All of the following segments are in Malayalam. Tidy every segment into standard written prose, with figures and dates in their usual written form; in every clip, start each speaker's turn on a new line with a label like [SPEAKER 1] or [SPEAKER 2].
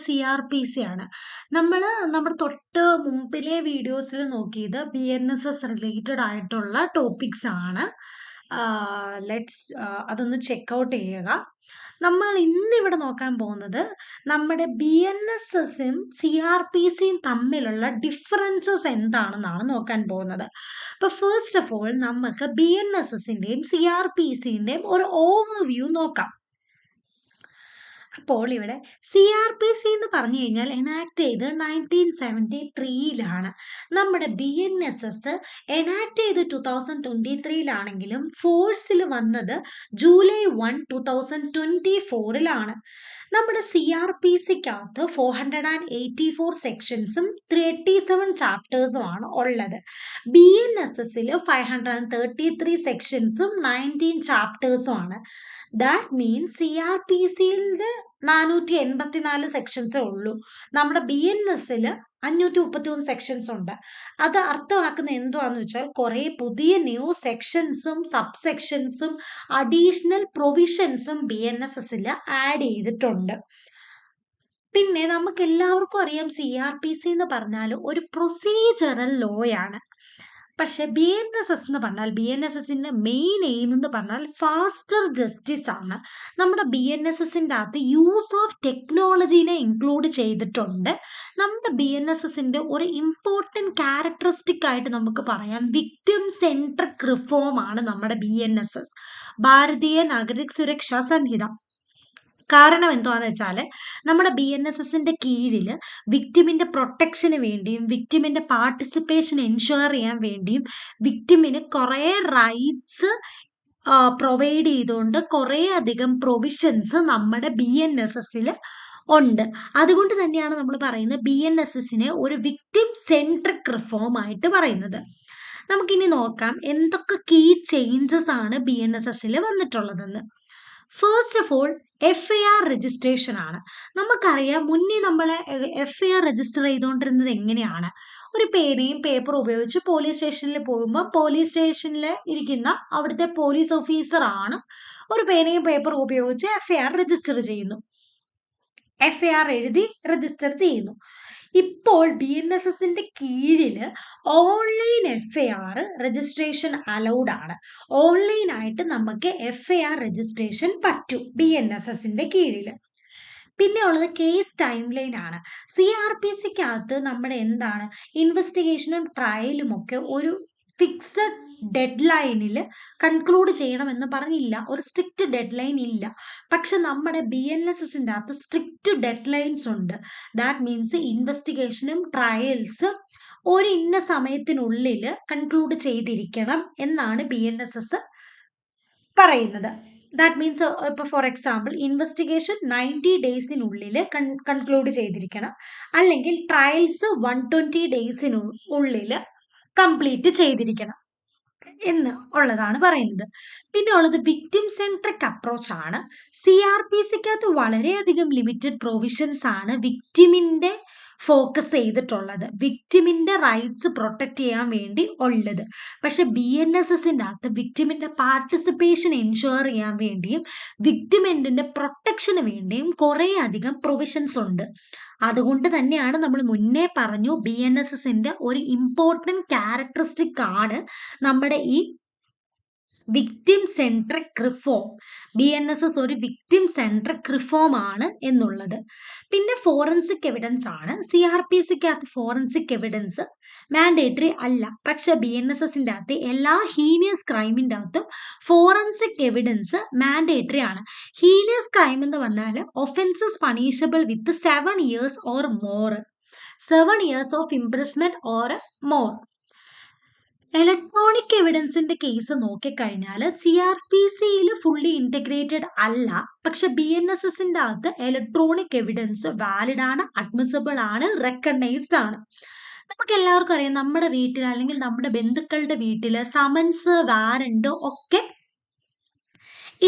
[SPEAKER 1] CRPC ആണ്. നമ്മുടെ തൊട്ട് മുമ്പിലെ വീഡിയോസിൽ നോക്കിയത് BNSS റിലേറ്റഡ് ആയിട്ടുള്ള ടോപ്പിക്സ് ആണ്. അതൊന്ന് ചെക്കൗട്ട് ചെയ്യുക. നമ്മൾ ഇന്നിവിടെ നോക്കാൻ പോകുന്നത് നമ്മുടെ BNSSും CRPCയും തമ്മിലുള്ള ഡിഫറൻസസ് എന്താണെന്നാണ് നോക്കാൻ പോകുന്നത്. അപ്പോൾ ഫസ്റ്റ് ഓഫ് ഓൾ നമുക്ക് BNSSന്റെയും CRPCന്റെയും ഒരു ഓവർവ്യൂ നോക്കാം. അപ്പോൾ ഇവിടെ CRPC എന്ന് പറഞ്ഞു കഴിഞ്ഞാൽ എനാക്ട് ചെയ്ത് 1973 നമ്മുടെ BNSS എനാക്ട് ചെയ്ത് 2023 ഫോഴ്സിൽ വന്നത് July 1, 2024 നമ്മുടെ CRPCക്കകത്ത് 484 സെക്ഷൻസും 37 ചാപ്റ്റേഴ്സുമാണ് ഉള്ളത്. BNSSൽ 533 സെക്ഷൻസും 19 ചാപ്റ്റേഴ്സുമാണ്. ദാറ്റ് മീൻസ് CRPCയിലെ 484 സെക്ഷൻസേ ഉള്ളൂ. നമ്മുടെ BNSൽ 531 സെക്ഷൻസ് ഉണ്ട്. അത് അർത്ഥമാക്കുന്ന എന്തുവാന്ന് വെച്ചാൽ കുറെ പുതിയ ന്യൂ സെക്ഷൻസും സബ് സെക്ഷൻസും അഡീഷണൽ പ്രൊവിഷൻസും BNSSൽ ആഡ് ചെയ്തിട്ടുണ്ട്. പിന്നെ നമുക്ക് എല്ലാവർക്കും അറിയാം CRPC എന്ന് പറഞ്ഞാൽ ഒരു പ്രൊസീജറൽ ലോ ആണ്. പക്ഷെ BNSS എന്ന് പറഞ്ഞാൽ BNSSന്റെ മെയിൻ എയിം എന്ന് പറഞ്ഞാൽ ഫാസ്റ്റർ ജസ്റ്റിസ് ആണ്. നമ്മുടെ BNSSന്റെ അകത്ത് യൂസ് ഓഫ് ടെക്നോളജീനെ ഇൻക്ലൂഡ് ചെയ്തിട്ടുണ്ട്. നമ്മുടെ BNSSന്റെ ഒരു ഇമ്പോർട്ടൻറ്റ് ക്യാരക്ടറിസ്റ്റിക് ആയിട്ട് നമുക്ക് പറയാം വിക്ടിം സെൻട്രിക് റിഫോം ആണ് നമ്മുടെ BNSS, ഭാരതീയ നാഗരിക് സുരക്ഷാ സംഹിത. കാരണം എന്താണെന്ന് വെച്ചാൽ നമ്മുടെ BNSSന്റെ കീഴിൽ വിക്ടിമിന്റെ പ്രൊട്ടക്ഷന് വേണ്ടിയും വിക്ടിമിന്റെ പാർട്ടിസിപ്പേഷൻ എൻഷുർ ചെയ്യാൻ വേണ്ടിയും വിക്ടിമിന് കുറേ റൈറ്റ്സ് പ്രൊവൈഡ് ചെയ്തുകൊണ്ട് കുറേ അധികം പ്രൊവിഷൻസ് നമ്മുടെ BNSSൽ ഉണ്ട്. അതുകൊണ്ട് തന്നെയാണ് നമ്മൾ പറയുന്നത് BNSSനെ ഒരു വിക്ടിം സെൻട്രിക് റിഫോം ആയിട്ട് പറയുന്നത്. നമുക്കിനി നോക്കാം എന്തൊക്കെ കീ ചേഞ്ചസ് ആണ് BNSSൽ വന്നിട്ടുള്ളതെന്ന്. First of all FIR registration ആണ്. നമുക്കറിയാം മുന്നേ നമ്മളെ FIR രജിസ്റ്റർ ചെയ്തുകൊണ്ടിരുന്നത് എങ്ങനെയാണ്? ഒരു പേനയും പേപ്പറും ഉപയോഗിച്ച് പോലീസ് സ്റ്റേഷനിൽ പോകുമ്പോൾ പോലീസ് സ്റ്റേഷനിൽ ഇരിക്കുന്ന അവിടുത്തെ പോലീസ് ഓഫീസർ ആണ് ഒരു പേനയും പേപ്പറും ഉപയോഗിച്ച് FIR രജിസ്റ്റർ ചെയ്യുന്നു, FIR എഴുതി രജിസ്റ്റർ ചെയ്യുന്നു. ഇപ്പോൾ BNSSന്റെ കീഴിൽ ഓൺലൈൻ FIR രജിസ്ട്രേഷൻ അലൗഡ് ആണ്. ഓൺലൈനായിട്ട് നമുക്ക് FIR രജിസ്ട്രേഷൻ പറ്റും BNSSന്റെ കീഴിൽ. പിന്നെ ഉള്ളത് കേസ് ടൈം ലൈൻ ആണ്. CRPCക്കകത്ത് നമ്മുടെ എന്താണ് ഇൻവെസ്റ്റിഗേഷനും ട്രയലും ഒക്കെ ഒരു ഫിക്സഡ് ഡെഡ് ലൈനിൽ കൺക്ലൂഡ് ചെയ്യണമെന്ന് പറഞ്ഞില്ല, ഒരു സ്ട്രിക്റ്റ് ഡെഡ് ലൈൻ ഇല്ല. പക്ഷെ നമ്മുടെ BNSSന്റെ അകത്ത് സ്ട്രിക്റ്റ് ഡെഡ് ലൈൻസ് ഉണ്ട്. ദാറ്റ് മീൻസ് ഇൻവെസ്റ്റിഗേഷനും ട്രയൽസ് ഒരു ഇന്ന സമയത്തിനുള്ളിൽ കൺക്ലൂഡ് ചെയ്തിരിക്കണം എന്നാണ് BNSS പറയുന്നത്. ദാറ്റ് മീൻസ് ഇപ്പോൾ ഫോർ എക്സാമ്പിൾ ഇൻവെസ്റ്റിഗേഷൻ 90 ഡേയ്സിനുള്ളിൽ കൺക്ലൂഡ് ചെയ്തിരിക്കണം, അല്ലെങ്കിൽ ട്രയൽസ് 120 ഡേയ്സിനുള്ളിൽ കംപ്ലീറ്റ് ചെയ്തിരിക്കണം എന്ന് ഉള്ളതാണ് പറയുന്നത്. പിന്നെ ഉള്ളത് വിക്ടിം സെൻട്രിക് അപ്രോച്ച് ആണ്. CRPCക്കകത്ത് വളരെയധികം ലിമിറ്റഡ് പ്രൊവിഷൻസ് ആണ് വിക്ടിമിന്റെ ഫോക്കസ് ചെയ്തിട്ടുള്ളത്, വിക്ടിമിന്റെ റൈറ്റ്സ് പ്രൊട്ടക്ട് ചെയ്യാൻ വേണ്ടി ഉള്ളത്. പക്ഷെ BNSSന്റെ അകത്ത് വിക്ടിമിന്റെ പാർട്ടിസിപ്പേഷൻ എൻഷുർ ചെയ്യാൻ വേണ്ടിയും വിക്ടിമിന്റെ പ്രൊട്ടക്ഷന് വേണ്ടിയും കുറേ അധികം പ്രൊവിഷൻസ് ഉണ്ട്. അതുകൊണ്ട് തന്നെയാണ് നമ്മൾ മുന്നേ പറഞ്ഞു BNSSന്റെ ഒരു ഇമ്പോർട്ടൻറ്റ് ക്യാരക്ടറിസ്റ്റിക് ആണ് നമ്മുടെ ഈ വിക്ടിം സെൻട്രിക് റിഫോം. BNSS ഒരു വിക്ടിം സെൻട്രിക് റിഫോം ആണ് എന്നുള്ളത്. പിന്നെ ഫോറൻസിക് എവിഡൻസ് ആണ്. CRPCക്കകത്ത് ഫോറൻസിക് എവിഡൻസ് മാൻഡേറ്ററി അല്ല. പക്ഷെ BNSSന്റെ അകത്ത് എല്ലാ ഹീനിയസ് ക്രൈമിൻ്റെ അകത്തും ഫോറൻസിക് എവിഡൻസ് മാൻഡേറ്ററി ആണ്. ഹീനിയസ് ക്രൈം എന്ന് പറഞ്ഞാൽ offences punishable with 7 years or more, 7 years of imprisonment or more. Electronic എവിഡൻസിന്റെ കേസ് നോക്കിക്കഴിഞ്ഞാൽ CRPCയിൽ ഫുള്ളി ഇൻറ്റഗ്രേറ്റഡ് അല്ല. പക്ഷെ BNSSന്റെ അകത്ത് ഇലക്ട്രോണിക് എവിഡൻസ് വാലിഡ് ആണ്, അഡ്മിസിബിൾ ആണ്, റെക്കഗ്നൈസ്ഡ് ആണ്. നമുക്ക് എല്ലാവർക്കും അറിയാം നമ്മുടെ വീട്ടിൽ അല്ലെങ്കിൽ നമ്മുടെ ബന്ധുക്കളുടെ വീട്ടിൽ സമൻസ് വാറണ്ട് ഒക്കെ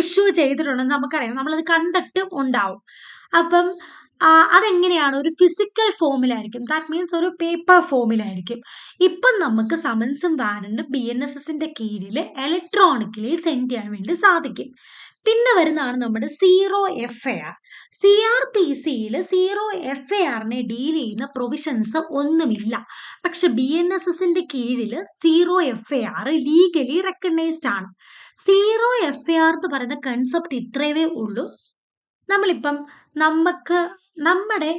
[SPEAKER 1] ഇഷ്യൂ ചെയ്തിട്ടുണ്ടെന്ന് നമുക്കറിയാം, നമ്മളത് കണ്ടിട്ടും ഉണ്ടാവും. അപ്പം അതെങ്ങനെയാണ്? ഒരു ഫിസിക്കൽ ഫോമിലായിരിക്കും, ദാറ്റ് മീൻസ് ഒരു പേപ്പർ ഫോമിലായിരിക്കും. ഇപ്പം നമുക്ക് സമൻസും വാറണ്ടും BNSSന്റെ കീഴിൽ ഇലക്ട്രോണിക്കലി സെൻഡ് ചെയ്യാൻ വേണ്ടി സാധിക്കും. പിന്നെ വരുന്നതാണ് നമ്മുടെ സീറോ FIR. CRPCയിൽ സീറോ FIRനെ ഡീൽ ചെയ്യുന്ന പ്രൊവിഷൻസ് ഒന്നുമില്ല. പക്ഷെ BNSSന്റെ കീഴിൽ സീറോ FIR ലീഗലി റെക്കഗ്നൈസ്ഡ് ആണ്. സീറോ FIR എന്ന് പറയുന്ന കൺസെപ്റ്റ് ഇത്രയേ ഉള്ളൂ. നമ്മളിപ്പം നമ്മുടെ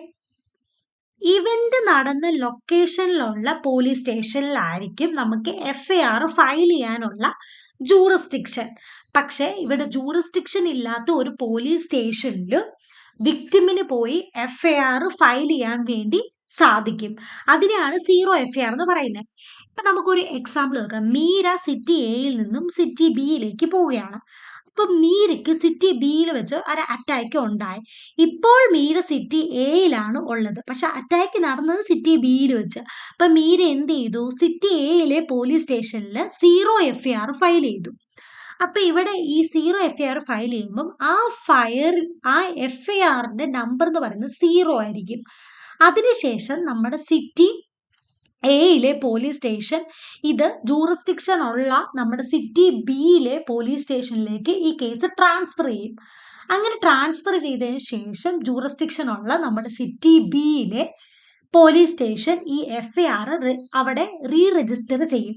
[SPEAKER 1] ഇവന്റ് നടന്ന ലൊക്കേഷനിലുള്ള പോലീസ് സ്റ്റേഷനിലായിരിക്കും നമുക്ക് FIR ഫയൽ ചെയ്യാനുള്ള ജൂറിസ്ഡിക്ഷൻ. പക്ഷെ ഇവിടെ ജൂറിസ്ഡിക്ഷൻ ഇല്ലാത്ത ഒരു പോലീസ് സ്റ്റേഷനിൽ വിക്ടിമിന് പോയി FIR ഫയൽ ചെയ്യാൻ വേണ്ടി സാധിക്കും. അതിനെയാണ് സീറോ FIR എന്ന് പറയുന്നത്. ഇപ്പൊ നമുക്കൊരു എക്സാമ്പിൾ നോക്കാം. മീര സിറ്റി എയിൽ നിന്നും സിറ്റി ബിയിലേക്ക് പോവുകയാണ്. അപ്പൊ മീരയ്ക്ക് സിറ്റി ബിയിൽ വെച്ച് ഒരു അറ്റാക്ക് ഉണ്ടായി. ഇപ്പോൾ മീര സിറ്റി എയിലാണ് ഉള്ളത്, പക്ഷെ അറ്റാക്ക് നടന്നത് സിറ്റി ബിയിൽ വെച്ച്. അപ്പൊ മീര എന്ത് ചെയ്തു? സിറ്റി എയിലെ പോലീസ് സ്റ്റേഷനിൽ സീറോ FIR ഫയൽ ചെയ്തു. അപ്പൊ ഇവിടെ ഈ സീറോ FIR ഫയൽ ചെയ്യുമ്പം ആ FIRന്റെ നമ്പർ എന്ന് പറയുന്നത് 0 ആയിരിക്കും. അതിനുശേഷം നമ്മുടെ സിറ്റി എയിലെ പോലീസ് സ്റ്റേഷൻ ഇത് ജൂറിസ്ഡിക്ഷൻ ഉള്ള നമ്മുടെ സിറ്റി ബിയിലെ പോലീസ് സ്റ്റേഷനിലേക്ക് ഈ കേസ് ട്രാൻസ്ഫർ ചെയ്യും. അങ്ങനെ ട്രാൻസ്ഫർ ചെയ്തതിന് ശേഷം ജൂറിസ്ഡിക്ഷൻ ഉള്ള നമ്മുടെ സിറ്റി ബിയിലെ പോലീസ് സ്റ്റേഷൻ ഈ FIR അവിടെ രജിസ്റ്റർ ചെയ്യും.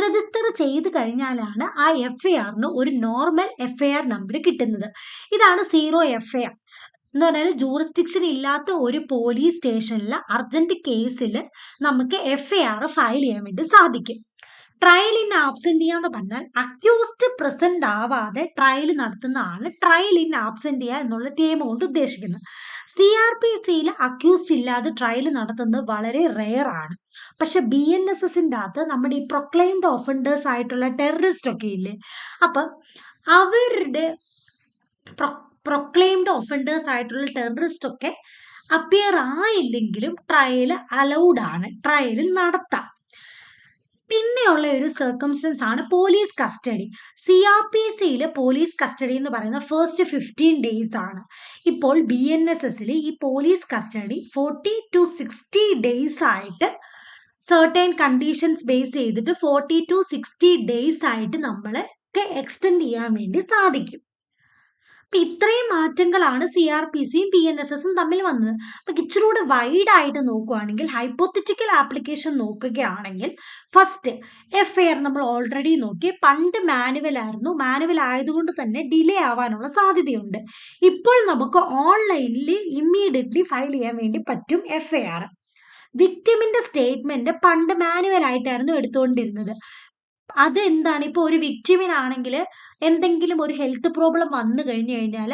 [SPEAKER 1] രജിസ്റ്റർ ചെയ്ത് കഴിഞ്ഞാലാണ് ആ FIRന് ഒരു നോർമൽ FIR നമ്പർ കിട്ടുന്നത്. ഇതാണ് സീറോ FIR എന്ന് പറഞ്ഞാൽ ജൂറിസ്ഡിക്ഷൻ ഇല്ലാത്ത ഒരു പോലീസ് സ്റ്റേഷനിൽ അർജന്റ് കേസിൽ നമുക്ക് FIR ഫയൽ ചെയ്യാൻ വേണ്ടി സാധിക്കും. ട്രയൽ ഇൻ ആബ്സെന്റിയ എന്ന് പറഞ്ഞാൽ അക്യൂസ്ഡ് പ്രസന്റ് ആവാതെ ട്രയൽ നടത്തുന്നതാണ് ട്രയൽ ഇൻ ആബ്സെന്റിയ എന്നുള്ള ടേം കൊണ്ട് ഉദ്ദേശിക്കുന്നത്. CRPCയിൽ അക്യൂസ്ഡ് ഇല്ലാതെ ട്രയൽ നടത്തുന്നത് വളരെ റെയർ ആണ്. പക്ഷെ BNSSന്റെ അകത്ത് നമ്മുടെ ഈ പ്രൊക്ലെയിംഡ് ഒഫൻഡേഴ്സ് ആയിട്ടുള്ള ടെററിസ്റ്റ് ഒക്കെ ഇല്ലേ, അപ്പൊ അവരുടെ പ്രൊക്ലെയിംഡ് ഒഫൻഡേഴ്സ് ആയിട്ടുള്ള ടെററിസ്റ്റ് ഒക്കെ അപ്പിയർ ആയില്ലെങ്കിലും ട്രയൽ അലൗഡ് ആണ്, ട്രയൽ നടത്താം. പിന്നെയുള്ള ഒരു സർക്കംസ്റ്റൻസ് ആണ് പോലീസ് കസ്റ്റഡി. CRPCയിൽ പോലീസ് കസ്റ്റഡി എന്ന് പറയുന്ന ഫസ്റ്റ് 15 days ആണ്. ഇപ്പോൾ BNSSൽ ഈ പോലീസ് കസ്റ്റഡി 40 to 60 days ആയിട്ട് സർട്ടൈൻ കണ്ടീഷൻസ് ബേസ് ചെയ്തിട്ട് 40 to 60 days ആയിട്ട് നമ്മളൊക്കെ എക്സ്റ്റെൻഡ് ചെയ്യാൻ വേണ്ടി സാധിക്കും. അപ്പൊ ഇത്രയും മാറ്റങ്ങളാണ് CRPCയും BNSSും തമ്മിൽ വന്നത്. അപ്പൊ ഇച്ചിരൂടെ വൈഡ് ആയിട്ട് നോക്കുകയാണെങ്കിൽ ഹൈപ്പോത്തറ്റിക്കൽ ആപ്ലിക്കേഷൻ നോക്കുകയാണെങ്കിൽ ഫസ്റ്റ് FIR നമ്മൾ ഓൾറെഡി നോക്കി. പണ്ട് മാനുവൽ ആയിരുന്നു. മാനുവൽ ആയതുകൊണ്ട് തന്നെ ഡിലേ ആവാനുള്ള സാധ്യതയുണ്ട്. ഇപ്പോൾ നമുക്ക് ഓൺലൈനിൽ ഇമ്മീഡിയറ്റ്ലി ഫയൽ ചെയ്യാൻ വേണ്ടി പറ്റും FIR. വിക്ടിമിന്റെ സ്റ്റേറ്റ്മെന്റ് പണ്ട് മാനുവൽ ആയിട്ടായിരുന്നു എടുത്തുകൊണ്ടിരുന്നത്. അതെന്താണ്, ഇപ്പൊ ഒരു വിക്ടിമിനാണെങ്കിൽ എന്തെങ്കിലും ഒരു ഹെൽത്ത് പ്രോബ്ലം വന്നു കഴിഞ്ഞു കഴിഞ്ഞാൽ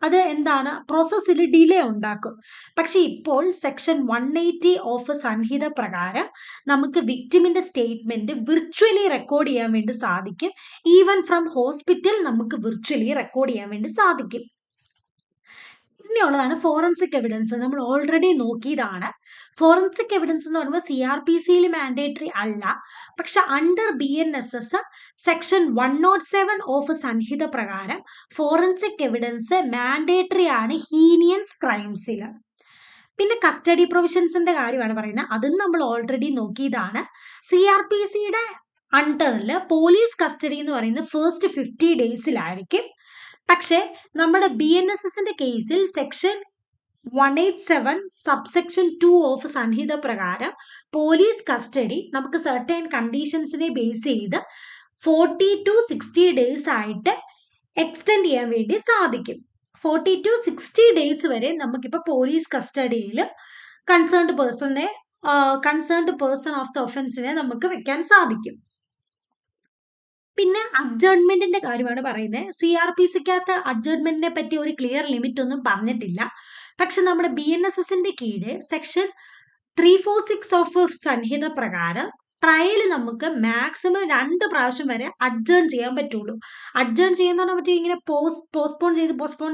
[SPEAKER 1] അത് എന്താണ് പ്രോസസ്സിൽ ഡിലേ ഉണ്ടാക്കും. പക്ഷെ ഇപ്പോൾ സെക്ഷൻ 180 ഓഫ് സംഹിത പ്രകാരം നമുക്ക് വിക്ടിമിന്റെ സ്റ്റേറ്റ്മെന്റ് വിർച്വലി റെക്കോർഡ് ചെയ്യാൻ വേണ്ടി സാധിക്കും. ഈവൻ ഫ്രം ഹോസ്പിറ്റൽ നമുക്ക് വിർച്വലി റെക്കോർഡ് ചെയ്യാൻ വേണ്ടി സാധിക്കും. പിന്നെയുള്ളതാണ് ഫോറൻസിക് എവിഡൻസ്. നമ്മൾ ഓൾറെഡി നോക്കിയതാണ്. ഫോറൻസിക് എവിഡൻസ് എന്ന് പറയുമ്പോൾ CRPCയിൽ മാൻഡേറ്ററി അല്ല. പക്ഷെ under BNSS section 107 of Sanhita പ്രകാരം ഫോറൻസിക് എവിഡൻസ് മാൻഡേറ്ററി ആണ് ഹീനിയൻസ് ക്രൈംസിൽ. പിന്നെ കസ്റ്റഡി പ്രൊവിഷൻസിന്റെ കാര്യമാണ് പറയുന്നത്. അതും നമ്മൾ ഓൾറെഡി നോക്കിയതാണ്. CRPCയുടെ അണ്ടറിൽ പോലീസ് കസ്റ്റഡി എന്ന് പറയുന്നത് ഫസ്റ്റ് 50 daysലായിരിക്കും. പക്ഷെ നമ്മുടെ BNSSന്റെ കേസിൽ സെക്ഷൻ 187 സബ്സെക്ഷൻ 2 ഓഫ് സംഹിത പ്രകാരം പോലീസ് കസ്റ്റഡി നമുക്ക് സർട്ടൈൻ കണ്ടീഷൻസിനെ ബേസ് ചെയ്ത് 40 to 60 days ആയിട്ട് എക്സ്റ്റെൻഡ് ചെയ്യാൻ വേണ്ടി സാധിക്കും. 40 to 60 days വരെ നമുക്കിപ്പോൾ പോലീസ് കസ്റ്റഡിയിൽ കൺസേൺഡ് പേഴ്സൺ ഓഫ് ദ ഒഫൻസിനെ നമുക്ക് വെക്കാൻ സാധിക്കും. പിന്നെ അഡ്ജേൺമെന്റിന്റെ കാര്യമാണ് പറയുന്നത്. CRPCക്കകത്ത് അഡ്ജേൺമെന്റിനെ പറ്റി ഒരു ക്ലിയർ ലിമിറ്റ് ഒന്നും പറഞ്ഞിട്ടില്ല. പക്ഷെ നമ്മുടെ BNSSന്റെ കീഴിൽ സെക്ഷൻ 346 ഓഫ് സംഹിത പ്രകാരം ട്രയൽ നമുക്ക് മാക്സിമം 2 പ്രാവശ്യം വരെ അഡ്ജേൺ ചെയ്യാൻ പറ്റുള്ളൂ. അഡ്ജേൺ ചെയ്യുന്ന പറ്റി ഇങ്ങനെ പോസ്റ്റ്പോൺ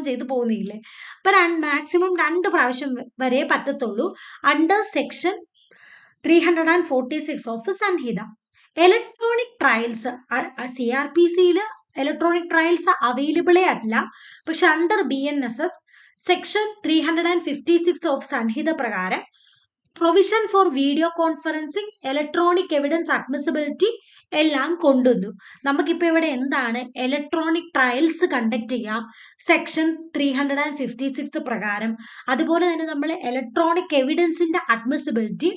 [SPEAKER 1] ചെയ്ത് പോകുന്നില്ലേ, അപ്പൊ മാക്സിമം 2 പ്രാവശ്യം വരെ പറ്റത്തുള്ളൂ under section 346 of Sanhita. Electronic trials CRPCയിൽ ഇലക്ട്രോണിക് ട്രയൽസ് അവൈലബിളേ അല്ല. പക്ഷെ under BNSS section 356 of Sanhita പ്രകാരം provision for video conferencing, electronic evidence admissibility എല്ലാം കൊണ്ടുവന്നു. നമുക്കിപ്പോൾ ഇവിടെ എന്താണ് ഇലക്ട്രോണിക് ട്രയൽസ് കണ്ടക്ട് ചെയ്യാം സെക്ഷൻ 356 പ്രകാരം. അതുപോലെ തന്നെ നമ്മൾ ഇലക്ട്രോണിക് എവിഡൻസിന്റെ അഡ്മിസിബിലിറ്റി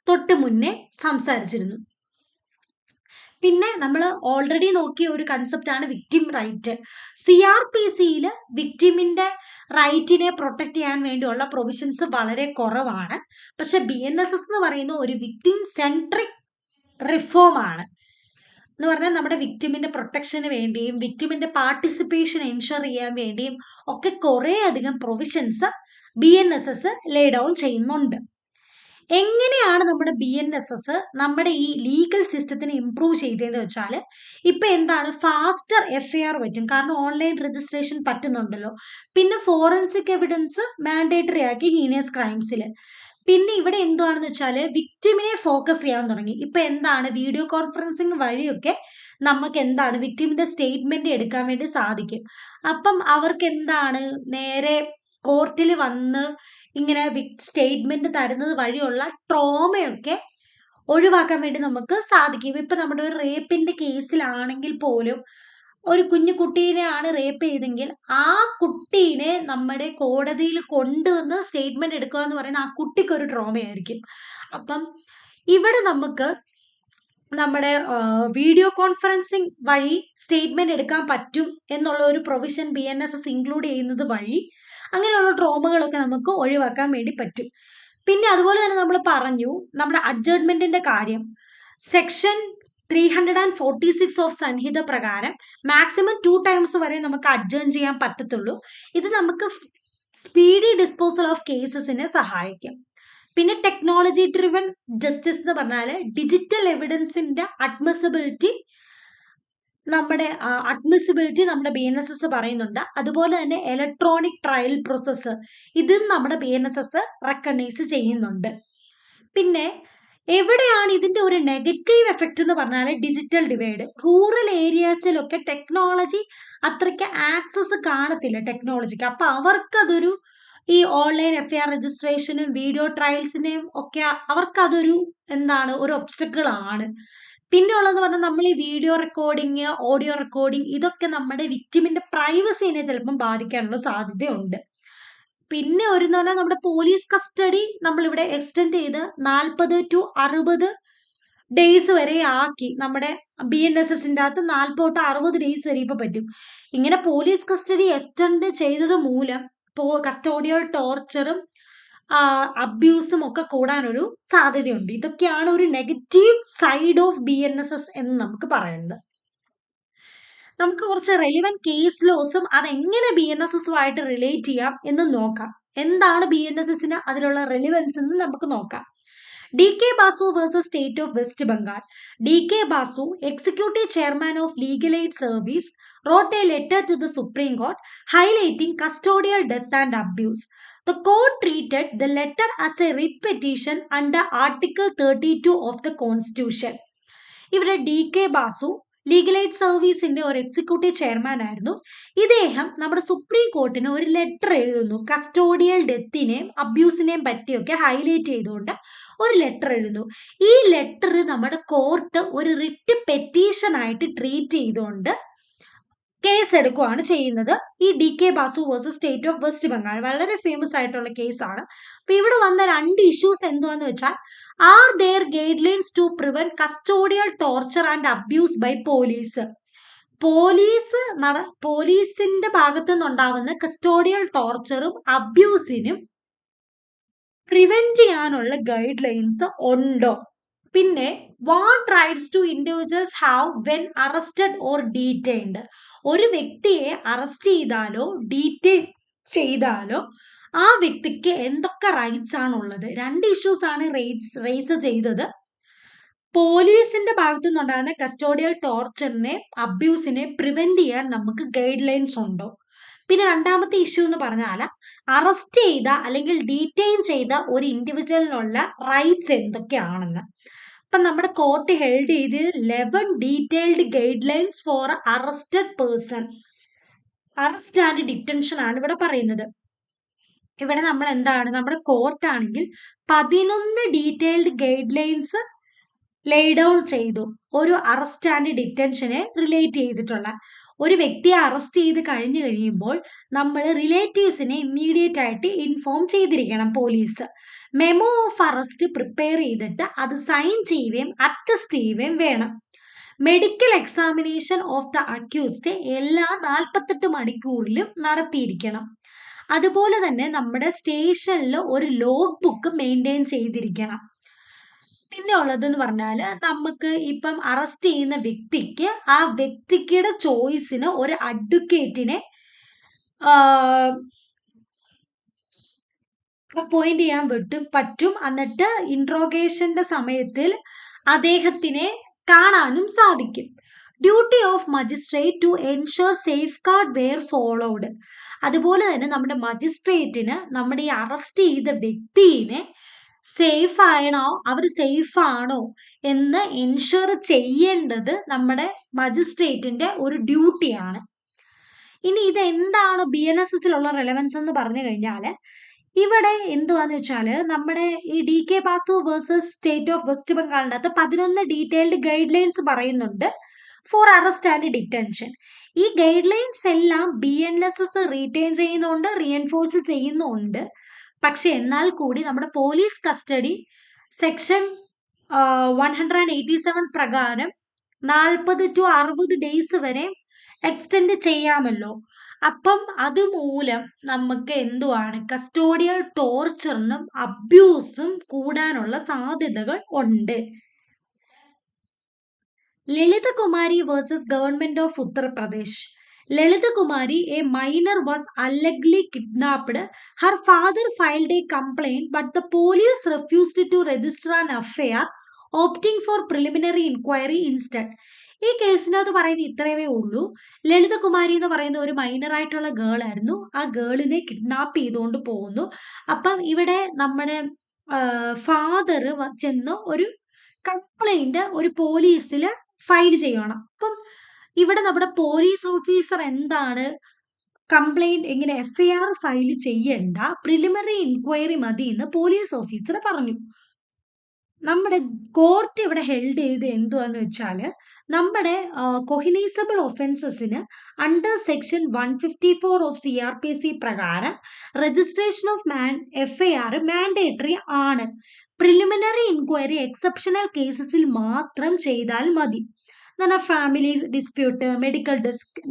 [SPEAKER 1] തൊട്ട് മുന്നേ സംസാരിച്ചിരുന്നു. പിന്നെ നമ്മൾ ഓൾറെഡി നോക്കിയ ഒരു കൺസെപ്റ്റ് ആണ് വിക്ടിം റൈറ്റ്. CRPCയിൽ വിക്ടിമിന്റെ റൈറ്റിനെ പ്രൊട്ടക്ട് ചെയ്യാൻ വേണ്ടിയുള്ള പ്രൊവിഷൻസ് വളരെ കുറവാണ്. പക്ഷെ BNSS എന്ന് പറയുന്ന ഒരു വിക്ടിം സെൻട്രിക് റിഫോം ആണ്. എന്ന് പറഞ്ഞാൽ നമ്മുടെ വിക്ടിമിന്റെ പ്രൊട്ടക്ഷന് വേണ്ടിയും വിക്ടിമിന്റെ പാർട്ടിസിപ്പേഷൻ എൻഷുർ ചെയ്യാൻ വേണ്ടിയും ഒക്കെ കുറേ അധികം പ്രൊവിഷൻസ് BNSS ലേ ഡൗൺ ചെയ്യുന്നുണ്ട്. എങ്ങനെയാണ് നമ്മുടെ BNSS നമ്മുടെ ഈ ലീഗൽ സിസ്റ്റത്തിനെ ഇംപ്രൂവ് ചെയ്തതെന്ന് വെച്ചാൽ, ഇപ്പൊ എന്താണ് ഫാസ്റ്റർ FIR പറ്റും, കാരണം ഓൺലൈൻ രജിസ്ട്രേഷൻ പറ്റുന്നുണ്ടല്ലോ. പിന്നെ ഫോറൻസിക് എവിഡൻസ് മാൻഡേറ്ററി ആക്കി ഹീനിയസ് ക്രൈംസിൽ. പിന്നെ ഇവിടെ എന്താണെന്ന് വെച്ചാൽ വിക്ടിമിനെ ഫോക്കസ് ചെയ്യാൻ തുടങ്ങി. ഇപ്പൊ എന്താണ് വീഡിയോ കോൺഫറൻസിങ് വഴിയൊക്കെ നമുക്ക് എന്താണ് വിക്ടിമിന്റെ സ്റ്റേറ്റ്മെന്റ് എടുക്കാൻ വേണ്ടി സാധിക്കും. അപ്പം അവർക്ക് എന്താണ് നേരെ കോർട്ടിൽ വന്ന് ഇങ്ങനെ സ്റ്റേറ്റ്മെന്റ് തരുന്നത് വഴിയുള്ള ട്രോമയൊക്കെ ഒഴിവാക്കാൻ വേണ്ടി നമുക്ക് സാധിക്കും. ഇപ്പൊ നമ്മുടെ ഒരു റേപ്പിന്റെ കേസിലാണെങ്കിൽ പോലും ഒരു കുഞ്ഞു കുട്ടീനെയാണ് റേപ്പ് ചെയ്തെങ്കിൽ ആ കുട്ടീനെ നമ്മുടെ കോടതിയിൽ കൊണ്ടുവന്ന് സ്റ്റേറ്റ്മെന്റ് എടുക്കുക എന്ന് പറയുന്ന ആ കുട്ടിക്ക് ഒരു ട്രോമയായിരിക്കും. അപ്പം ഇവിടെ നമുക്ക് നമ്മുടെ വീഡിയോ കോൺഫറൻസിങ് വഴി സ്റ്റേറ്റ്മെന്റ് എടുക്കാൻ പറ്റും എന്നുള്ള ഒരു പ്രൊവിഷൻ BNSS ഇൻക്ലൂഡ് ചെയ്യുന്നത് വഴി അങ്ങനെയുള്ള ട്രോമകളൊക്കെ നമുക്ക് ഒഴിവാക്കാൻ വേണ്ടി പറ്റും. പിന്നെ അതുപോലെ തന്നെ നമ്മൾ പറഞ്ഞു നമ്മുടെ അഡ്ജേർമെന്റിന്റെ കാര്യം. സെക്ഷൻ 346 ഓഫ് സംഹിത പ്രകാരം മാക്സിമം 2 ടൈംസ് വരെ നമുക്ക് അഡ്ജേൺ ചെയ്യാൻ പറ്റത്തുള്ളൂ. ഇത് നമുക്ക് സ്പീഡി ഡിസ്പോസൽ ഓഫ് കേസസിനെ സഹായിക്കും. പിന്നെ ടെക്നോളജി ഡ്രിവൺ ജസ്റ്റിസ് എന്ന് പറഞ്ഞാൽ ഡിജിറ്റൽ എവിഡൻസിന്റെ അഡ്മിസിബിലിറ്റി നമ്മുടെ BNSS പറയുന്നുണ്ട്. അതുപോലെ തന്നെ ഇലക്ട്രോണിക് ട്രയൽ പ്രോസസ്സ് ഇതും നമ്മുടെ BNSS റെക്കഗ്നൈസ് ചെയ്യുന്നുണ്ട്. പിന്നെ എവിടെയാണ് ഇതിന്റെ ഒരു നെഗറ്റീവ് എഫക്റ്റ് എന്ന് പറഞ്ഞാൽ ഡിജിറ്റൽ ഡിവൈഡ്. റൂറൽ ഏരിയാസിലൊക്കെ ടെക്നോളജി അത്രയ്ക്ക് ആക്സസ് കാണത്തില്ല ടെക്നോളജിക്ക്. അപ്പൊ അവർക്കതൊരു ഈ ഓൺലൈൻ FIR രജിസ്ട്രേഷനും വീഡിയോ ട്രയൽസിനെയും ഒക്കെ അവർക്കതൊരു ഒരു ഒബ്സ്റ്റക്കിൾ ആണ്. പിന്നെ ഉള്ളതെന്ന് പറഞ്ഞാൽ നമ്മൾ ഈ വീഡിയോ റെക്കോർഡിങ്, ഓഡിയോ റെക്കോർഡിങ് ഇതൊക്കെ നമ്മുടെ വിക്ടിമിന്റെ പ്രൈവസിനെ ചിലപ്പം ബാധിക്കാനുള്ള സാധ്യതയുണ്ട്. പിന്നെ എന്ന് പറഞ്ഞാൽ നമ്മുടെ പോലീസ് കസ്റ്റഡി നമ്മളിവിടെ എക്സ്റ്റെൻഡ് ചെയ്ത് 40 to 60 ഡേയ്സ് വരെ ആക്കി. നമ്മുടെ BNSSന്റെ അകത്ത് 40 to 60 ഡേയ്സ് വരെ ഇപ്പൊ പറ്റും. ഇങ്ങനെ പോലീസ് കസ്റ്റഡി എക്സ്റ്റെൻഡ് ചെയ്തത് മൂലം കസ്റ്റോഡിയൽ ടോർച്ചറും അബ്യൂസും ഒക്കെ കൂടാനൊരു സാധ്യതയുണ്ട്. ഇതൊക്കെയാണ് ഒരു നെഗറ്റീവ് സൈഡ് ഓഫ് BNSS എന്ന് നമുക്ക് പറയുന്നത്. നമുക്ക് കുറച്ച് റെലിവന്റ് കേസ് ലോസും അതെങ്ങനെ BNSSുമായിട്ട് റിലേറ്റ് ചെയ്യാം എന്ന് നോക്കാം. എന്താണ് BNSSന് അതിലുള്ള റെലിവൻസ് എന്ന് നമുക്ക് നോക്കാം. DK Basu versus State of West Bengal. DK Basu, Executive Chairman of Legal Aid Service, wrote a letter to the Supreme Court highlighting custodial death and abuse. The court treated the letter as a writ petition under Article 32 of the Constitution. ഇവിടെ DK Basu ലീഗൽ എയ്ഡ് സർവീസിന്റെ ഒരു എക്സിക്യൂട്ടീവ് ചെയർമാൻ ആയിരുന്നു. ഇദ്ദേഹം നമ്മുടെ സുപ്രീം കോർട്ടിന് ഒരു ലെറ്റർ എഴുതുന്നു. കസ്റ്റോഡിയൽ ഡെത്തിനെയും അബ്യൂസിനെയും പറ്റിയൊക്കെ ഹൈലൈറ്റ് ചെയ്തുകൊണ്ട് ഒരു ലെറ്റർ എഴുതുന്നു. ഈ ലെറ്റർ നമ്മുടെ കോർട്ട് ഒരു റിട്ട് പെറ്റീഷൻ ആയിട്ട് ട്രീറ്റ് ചെയ്തുകൊണ്ട് കേസ് എടുക്കുകയാണ് ചെയ്യുന്നത്. ഈ DK Basu versus state of west Bengal വളരെ ഫേമസ് ആയിട്ടുള്ള കേസാണ്. അപ്പൊ ഇവിടെ വന്ന 2 ഇഷ്യൂസ് എന്തുവാന്ന് വെച്ചാൽ, are there guidelines to prevent custodial torture and abuse by police. പോലീസിന്റെ ഭാഗത്തു നിന്നുണ്ടാവുന്ന കസ്റ്റോഡിയൽ ടോർച്ചറും അബ്യൂസിനും പ്രിവെന്റ് ചെയ്യാനുള്ള ഗൈഡ് ലൈൻസ് ഉണ്ടോ? പിന്നെ what rights to individuals have when arrested or detained. ഒരു വ്യക്തിയെ അറസ്റ്റ് ചെയ്താലോ ഡീറ്റെയിൻ ചെയ്താലോ ആ വ്യക്തിക്ക് എന്തൊക്കെ റൈറ്റ്സ് ആണുള്ളത്? 2 ഇഷ്യൂസ് ആണ് റേസ് ചെയ്തത്. പോലീസിന്റെ ഭാഗത്തു നിന്നുണ്ടാകുന്ന കസ്റ്റോഡിയൽ ടോർച്ചറിനെ അബ്യൂസിനെ പ്രിവെന്റ് ചെയ്യാൻ നമുക്ക് ഗൈഡ് ലൈൻസ് ഉണ്ടോ? പിന്നെ രണ്ടാമത്തെ ഇഷ്യൂ എന്ന് പറഞ്ഞാൽ അറസ്റ്റ് ചെയ്ത അല്ലെങ്കിൽ ഡീറ്റെയിൻ ചെയ്ത ഒരു ഇൻഡിവിജ്വലിനുള്ള റൈറ്റ്സ് എന്തൊക്കെയാണെന്ന്. അപ്പം നമ്മുടെ കോർട്ട് ഹെൽഡ് ചെയ്ത് 11 detailed guidelines for arrested person. Arrest and detention ആണ് ഇവിടെ പറയുന്നത്. ഇവിടെ നമ്മൾ നമ്മുടെ കോർട്ടാണെങ്കിൽ 11 detailed guidelines lay down ചെയ്തു. ഒരു അറസ്റ്റ് ആൻഡ് ഡിറ്റൻഷനെ റിലേറ്റ് ചെയ്തിട്ടുള്ള ഒരു വ്യക്തിയെ അറസ്റ്റ് ചെയ്ത് കഴിഞ്ഞു കഴിയുമ്പോൾ നമ്മൾ റിലേറ്റീവ്സിനെ ഇമ്മീഡിയറ്റ് ആയിട്ട് ഇൻഫോം ചെയ്തിരിക്കണം police. Memo of arrest prepare ചെയ്തിട്ട് അത് സൈൻ ചെയ്യുകയും അറ്റസ്റ്റ് ചെയ്യുകയും വേണം. Medical examination of the accused എല്ലാ 48 മണിക്കൂറിലും നടത്തിയിരിക്കണം. അതുപോലെ തന്നെ നമ്മുടെ സ്റ്റേഷനിൽ ഒരു ലോഗ് ബുക്ക് മെയിൻറ്റെയിൻ ചെയ്തിരിക്കണം. പിന്നെ ഉള്ളതെന്ന് പറഞ്ഞാൽ നമുക്ക് ഇപ്പം അറസ്റ്റ് ചെയ്യുന്ന വ്യക്തിക്ക് ആ വ്യക്തിയുടെ ചോയ്സിന് ഒരു അഡ്വക്കേറ്റിനെ അപ്പോയിന്റ് ചെയ്യാൻ പറ്റും. എന്നിട്ട് ഇൻട്രോഗേഷന്റെ സമയത്തിൽ അദ്ദേഹത്തിനെ കാണാനും സാധിക്കും. Duty of magistrate to ensure safeguard were followed. അതുപോലെ തന്നെ നമ്മുടെ മജിസ്ട്രേറ്റിന് നമ്മുടെ ഈ അറസ്റ്റ് ചെയ്ത വ്യക്തിയെ സേഫ് ആണോ എന്ന് എൻഷുർ ചെയ്യേണ്ടത് നമ്മുടെ മജിസ്ട്രേറ്റിന്റെ ഒരു ഡ്യൂട്ടിയാണ്. ഇനി ഇത് എന്താണ് BNSSലുള്ള റെലവൻസ് എന്ന് പറഞ്ഞു കഴിഞ്ഞാൽ ഇവിടെ എന്തുവാന്ന് വെച്ചാൽ നമ്മുടെ ഈ DK Basu versus state of west ബംഗാളിൻ്റെ അകത്ത് 11 ഡീറ്റെയിൽഡ് ഗൈഡ് ലൈൻസ് പറയുന്നുണ്ട് ഫോർ അറസ്റ്റ് ആൻഡ് ഡിറ്റൻഷൻ. ഈ ഗൈഡ് ലൈൻസ് എല്ലാം BNSS റീറ്റെയിൻ ചെയ്യുന്നുണ്ട്, റീഎൻഫോഴ്സ് ചെയ്യുന്നുണ്ട്. പക്ഷെ എന്നാൽ കൂടി നമ്മുടെ പോലീസ് കസ്റ്റഡി സെക്ഷൻ 187 പ്രകാരം 40 to 60 ഡേയ്സ് വരെ എക്സ്റ്റെൻഡ് ചെയ്യാമല്ലോ. അപ്പം അതുമൂലം നമുക്ക് എന്തുവാണ് കസ്റ്റോഡിയൽ ടോർച്ചറിനും അബ്യൂസും കൂടാനുള്ള സാധ്യതകൾ ഉണ്ട്. Lalitha Kumari versus government of Uttar Pradesh. Lalitha Kumari, a minor, was allegedly kidnapped. Her father filed a complaint, but the police refused to register an FIR, opting for preliminary inquiry instead. ഈ കേസിനകത്ത് പറയുന്നത് ഇത്രയേ ഉള്ളൂ. ലളിതകുമാരി എന്ന് പറയുന്ന ഒരു മൈനർ ആയിട്ടുള്ള ഗേൾ ആയിരുന്നു. ആ ഗേളിനെ കിഡ്നാപ്പ് ചെയ്തുകൊണ്ട് പോകുന്നു. അപ്പം ഇവിടെ നമ്മുടെ ഫാദർ ചെന്ന് ഒരു കംപ്ലൈന്റ് ഒരു പോലീസിൽ ഫയൽ ചെയ്യണം. അപ്പം ഇവിടെ നമ്മുടെ പോലീസ് ഓഫീസർ എന്താണ് കംപ്ലൈന്റ് എങ്ങനെ FIR ഫയൽ ചെയ്യണ്ട, പ്രിലിമിനറി ഇൻക്വയറി മതി എന്ന് പോലീസ് ഓഫീസർ പറഞ്ഞു. നമ്മുടെ കോർട്ട് ഇവിടെ ഹെൽഡ് ചെയ്ത് എന്തുവാന്ന് വെച്ചാൽ നമ്മുടെ കൊഹിനൈസബിൾ ഒഫൻസസിന് അണ്ടർ സെക്ഷൻ 154 ഓഫ് CRPC പ്രകാരം രജിസ്ട്രേഷൻ ഓഫ് FIR മാൻഡേറ്ററി ആണ്. പ്രിലിമിനറി ഇൻക്വയറി എക്സെപ്ഷണൽ കേസസിൽ മാത്രം ചെയ്താൽ മതി. എന്നാൽ ഫാമിലി ഡിസ്പ്യൂട്ട്, മെഡിക്കൽ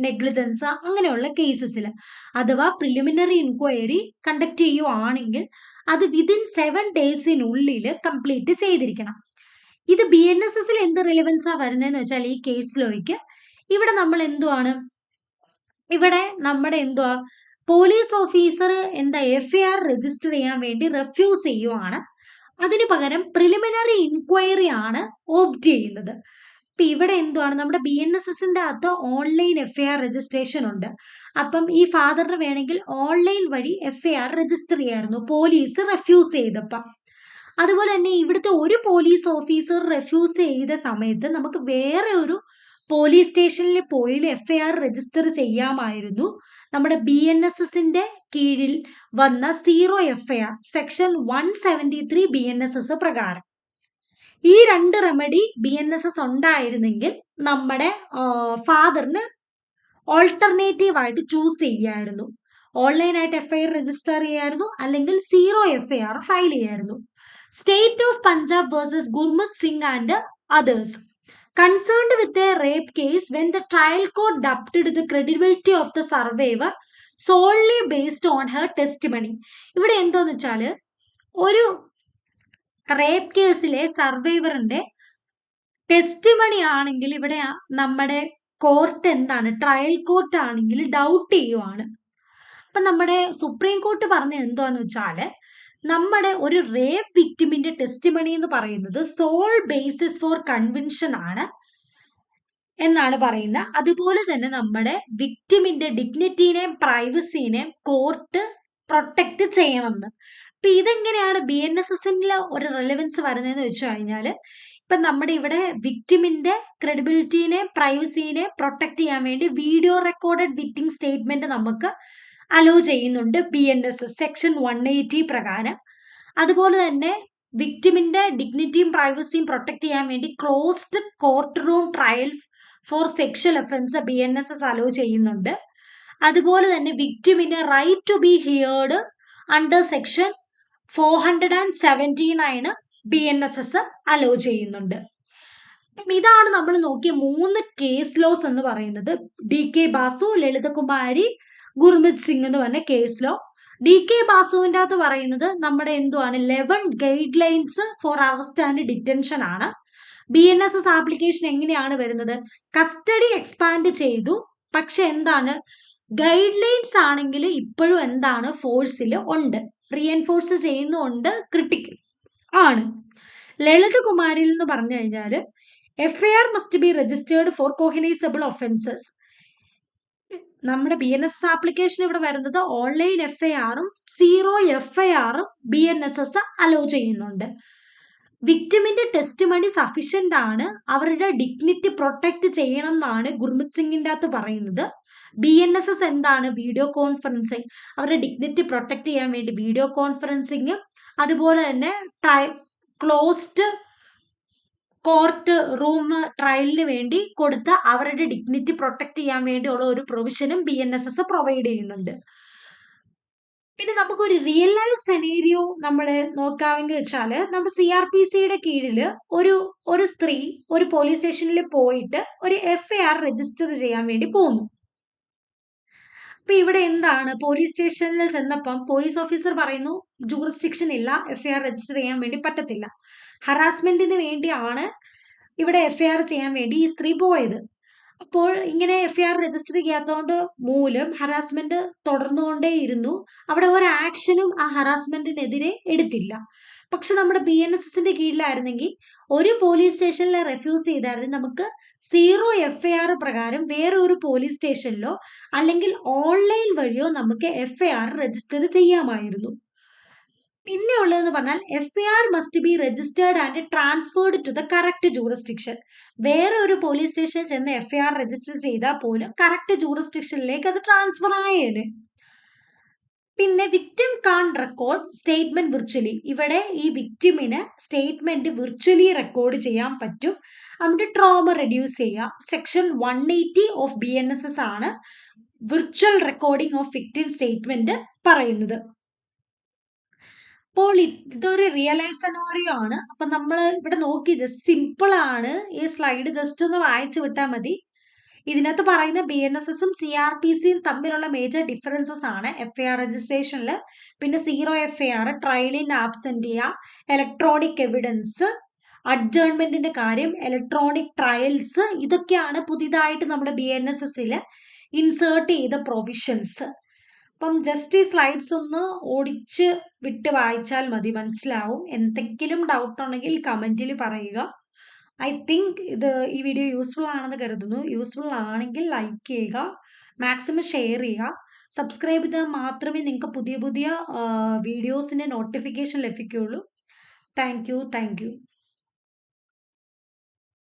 [SPEAKER 1] നെഗ്ലിജൻസ് അങ്ങനെയുള്ള കേസസിൽ അഥവാ പ്രിലിമിനറി ഇൻക്വയറി കണ്ടക്ട് ചെയ്യുവാണെങ്കിൽ അത് വിതിൻ 7 ഡേയ്സിനുള്ളിൽ കംപ്ലീറ്റ് ചെയ്തിരിക്കണം. ഇത് BNSSൽ എന്ത് റിലവൻസാ വരുന്നതെന്ന് വെച്ചാൽ ഈ കേസിലേക്ക് ഇവിടെ നമ്മൾ നമ്മുടെ പോലീസ് ഓഫീസർ FIR രജിസ്റ്റർ ചെയ്യാൻ വേണ്ടി റെഫ്യൂസ് ചെയ്യുവാണ്. അതിനു പകരം പ്രിലിമിനറി ഇൻക്വയറി ആണ് ഓപ്റ്റ് ചെയ്യുന്നത്. ഇപ്പം ഇവിടെ നമ്മുടെ BNSSന്റെ അകത്ത് ഓൺലൈൻ FIR രജിസ്ട്രേഷൻ ഉണ്ട്. അപ്പം ഈ ഫാദറിന് വേണമെങ്കിൽ ഓൺലൈൻ വഴി FIR രജിസ്റ്റർ ചെയ്യായിരുന്നു, പോലീസ് റെഫ്യൂസ് ചെയ്തപ്പം. അതുപോലെ തന്നെ ഇവിടുത്തെ ഒരു പോലീസ് ഓഫീസർ റെഫ്യൂസ് ചെയ്ത സമയത്ത് നമുക്ക് വേറെ ഒരു പോലീസ് സ്റ്റേഷനിൽ പോയി FIR രജിസ്റ്റർ ചെയ്യാമായിരുന്നു. നമ്മുടെ BNSSന്റെ കീഴിൽ വന്ന 0 FIR സെക്ഷൻ 173 BNSS പ്രകാരം. ഈ 2 റെമഡി BNSS ഉണ്ടായിരുന്നെങ്കിൽ നമ്മുടെ ഫാദറിന് ഓൾട്ടർനേറ്റീവ് ആയിട്ട് ചൂസ് ചെയ്യായിരുന്നു. ഓൺലൈനായിട്ട് FIR രജിസ്റ്റർ ചെയ്യായിരുന്നു, അല്ലെങ്കിൽ 0 FIR ഫയൽ ചെയ്യായിരുന്നു. State of Punjab versus Gurmukh Singh and others. Concerned with a rape case when the trial court doubted the credibility of the survivor solely based on her testimony. ഇവിടെ എന്തോന്ന് വെച്ചാൽ ഒരു റേപ്പ് കേസിലെ സർവൈവറിന്റെ ടെസ്റ്റിമണി ആണെങ്കിൽ ഇവിടെ നമ്മുടെ കോർട്ട് ട്രയൽ കോർട്ട് ആണെങ്കിൽ ഡൗട്ട് ചെയ്യുവാണ്. അപ്പൊ നമ്മുടെ സുപ്രീം കോർട്ട് പറഞ്ഞ എന്താന്ന് വെച്ചാൽ നമ്മുടെ ഒരു റേപ്പ് വിക്ടിമിന്റെ ടെസ്റ്റിമണി എന്ന് പറയുന്നത് സോൾ ബേസിസ് ഫോർ കൺവിൻഷൻ ആണ് എന്നാണ് പറയുന്നത്. അതുപോലെ തന്നെ നമ്മുടെ വിക്ടിമിന്റെ ഡിഗ്നിറ്റീനെയും പ്രൈവസിനെയും കോർട്ട് പ്രൊട്ടക്ട് ചെയ്യണമെന്ന്. അപ്പൊ ഇതെങ്ങനെയാണ് BNSSന്റെ ഒരു റെലവൻസ് വരുന്നതെന്ന് വെച്ച് കഴിഞ്ഞാൽ ഇപ്പം നമ്മുടെ ഇവിടെ വിക്ടിമിന്റെ ക്രെഡിബിലിറ്റിനെ പ്രൈവസിനെ പ്രൊട്ടക്ട് ചെയ്യാൻ വേണ്ടി വീഡിയോ റെക്കോർഡഡ് വിക്ടിം സ്റ്റേറ്റ്മെന്റ് നമുക്ക് അലോ ചെയ്യുന്നുണ്ട് BNSS സെക്ഷൻ 180 പ്രകാരം. അതുപോലെ തന്നെ വിക്ടിമിന്റെ ഡിഗ്നിറ്റിയും പ്രൈവസിയും പ്രൊട്ടക്ട് ചെയ്യാൻ വേണ്ടി closed court room trials for sexual offence BNSS allow ചെയ്യുന്നുണ്ട്. അതുപോലെ തന്നെ വിക്ടിമിന് right to be heard under section 479 BNSS allow ചെയ്യുന്നുണ്ട്. ഇതാണ് നമ്മൾ നോക്കിയ 3 കേസ് ലോസ് എന്ന് പറയുന്നത്. DK ബാസു, ലളിതകുമാരി, ഗുർമിത് സിംഗ് എന്ന് പറഞ്ഞ കേസ് ലോ. DK ബാസുവിൻ്റെ അകത്ത് പറയുന്നത് നമ്മുടെ എന്തുവാണ് 11 guidelines for arrest and detention ആണ്. BNSS ആപ്ലിക്കേഷൻ എങ്ങനെയാണ് വരുന്നത്? കസ്റ്റഡി എക്സ്പാൻഡ് ചെയ്തു, പക്ഷെ എന്താണ് ഗൈഡ് ലൈൻസ് ആണെങ്കിൽ ഇപ്പോഴും എന്താണ് ഫോഴ്സിൽ ഉണ്ട്, റീഎൻഫോഴ്സ് ചെയ്യുന്നുണ്ട്, ക്രിട്ടിക്കൽ ആണ്. ലളിതകുമാരിൽ എന്ന് പറഞ്ഞു കഴിഞ്ഞാൽ FIR must be registered for cognisable offences. നമ്മുടെ BNSS ആപ്ലിക്കേഷൻ ഇവിടെ വരുന്നത് ഓൺലൈൻ FIRഉം 0 FIRഉം BNSS അലോ ചെയ്യുന്നുണ്ട്. വിക്ടിമിന്റെ ടെസ്റ്റിമണി സഫീഷ്യന്റ് ആണ്, അവരുടെ ഡിഗ്നിറ്റി പ്രൊട്ടക്ട് ചെയ്യണം എന്നാണ് ഗുർമിത് സിംഗിന്റെ അകത്ത് പറയുന്നത്. BNSS എന്താണ്? വീഡിയോ കോൺഫറൻസിങ്, അവരുടെ ഡിഗ്നിറ്റി പ്രൊട്ടക്ട് ചെയ്യാൻ വേണ്ടി വീഡിയോ കോൺഫറൻസിങ്, അതുപോലെ തന്നെ ക്ലോസ്ഡ് കോർട്ട് റൂം ട്രയലിന് വേണ്ടി കൊടുത്ത അവരുടെ ഡിഗ്നിറ്റി പ്രൊട്ടക്ട് ചെയ്യാൻ വേണ്ടിയുള്ള ഒരു പ്രൊവിഷനും BNSS പ്രൊവൈഡ് ചെയ്യുന്നുണ്ട്. പിന്നെ നമുക്കൊരു റിയൽ ലൈഫ് സെനേരിയോ നമ്മൾ നോക്കാമെങ്കിൽ വെച്ചാൽ നമ്മുടെ CRPCയുടെ കീഴിൽ ഒരു സ്ത്രീ ഒരു പോലീസ് സ്റ്റേഷനിൽ പോയിട്ട് ഒരു FIR രജിസ്റ്റർ ചെയ്യാൻ വേണ്ടി പോകുന്നു. അപ്പൊ ഇവിടെ എന്താണ്, പോലീസ് സ്റ്റേഷനിൽ ചെന്നപ്പം പോലീസ് ഓഫീസർ പറയുന്നു ജൂറിസ്ഡിക്ഷൻ ഇല്ല, FIR രജിസ്റ്റർ ചെയ്യാൻ വേണ്ടി പറ്റത്തില്ല. ഹറാസ്മെന്റിന് വേണ്ടിയാണ് ഇവിടെ FIR ചെയ്യാൻ വേണ്ടി ഈ സ്ത്രീ പോയത്. അപ്പോൾ ഇങ്ങനെ FIR രജിസ്റ്റർ ചെയ്യാത്തതുകൊണ്ട് മൂലം ഹറാസ്മെന്റ് തുടർന്നുകൊണ്ടേയിരുന്നു. അവിടെ ഒരു ആക്ഷനും ആ ഹറാസ്മെന്റിനെതിരെ എടുത്തില്ല. പക്ഷെ നമ്മുടെ BNSSന്റെ കീഴിലായിരുന്നെങ്കിൽ ഒരു പോലീസ് സ്റ്റേഷനിലെ റെഫ്യൂസ് ചെയ്തായിരുന്നു നമുക്ക് 0 FIR പ്രകാരം വേറെ ഒരു പോലീസ് സ്റ്റേഷനിലോ അല്ലെങ്കിൽ ഓൺലൈൻ വഴിയോ നമുക്ക് FIR രജിസ്റ്റർ ചെയ്യാമായിരുന്നു. പിന്നെ ഉള്ളതെന്ന് പറഞ്ഞാൽ FIR must be registered and transferred to the correct jurisdiction. വേറെ ഒരു പോലീസ് സ്റ്റേഷനിൽ ചെന്ന് FIR രജിസ്റ്റർ ചെയ്താൽ പോലും കറക്റ്റ് ജൂറിസ്ഡിക്ഷനിലേക്ക് അത് ട്രാൻസ്ഫർ ആയേനെ. പിന്നെ വിക്ടിം കാൺ റെക്കോർഡ് സ്റ്റേറ്റ്മെന്റ് വിർച്വലി. ഇവിടെ ഈ വിക്ടിമിന് സ്റ്റേറ്റ്മെന്റ് വിർച്വലി റെക്കോർഡ് ചെയ്യാൻ പറ്റും, നമ്മുടെ ട്രോമ റെഡ്യൂസ് ചെയ്യാം. സെക്ഷൻ 180 ഓഫ് BNSS ആണ് virtual recording of victim statement പറയുന്നത്. അപ്പോൾ ഇതൊരു റിയൽ ലൈഫ് സെനാറിയോ ആണ്. അപ്പൊ നമ്മൾ ഇവിടെ നോക്കി ജസ്റ്റ് സിമ്പിൾ ആണ്, ഈ സ്ലൈഡ് ജസ്റ്റ് ഒന്ന് വായിച്ചു വിട്ടാൽ മതി. ഇതിനകത്ത് പറയുന്ന BNSSഉം CRPCയും തമ്മിലുള്ള മേജർ ഡിഫറൻസസ് ആണ് FIR രജിസ്ട്രേഷനിൽ. പിന്നെ 0 FIR, trial in absentia, electronic evidence, അഡ്ജേൺമെന്റിന്റെ കാര്യം, ഇലക്ട്രോണിക് ട്രയൽസ്, ഇതൊക്കെയാണ് പുതിയതായിട്ട് നമ്മുടെ BNSSൽ ഇൻസേർട്ട് ചെയ്ത പ്രൊവിഷൻസ്. അപ്പം ജസ്റ്റ് ഈ സ്ലൈഡ്സ് ഒന്ന് ഓടിച്ച് വിട്ട് വായിച്ചാൽ മതി, മനസ്സിലാവും. എന്തെങ്കിലും ഡൗട്ട് ഉണ്ടെങ്കിൽ കമന്റിൽ പറയുക. ഐ തിങ്ക് ഈ വീഡിയോ യൂസ്ഫുൾ ആണെന്ന് കരുതുന്നു. യൂസ്ഫുൾ ആണെങ്കിൽ ലൈക്ക് ചെയ്യുക, മാക്സിമം ഷെയർ ചെയ്യുക. സബ്സ്ക്രൈബ് ചെയ്താൽ മാത്രമേ നിങ്ങൾക്ക് പുതിയ പുതിയ വീഡിയോസിന്റെ നോട്ടിഫിക്കേഷൻ ലഭിക്കുകയുള്ളൂ. Thank you.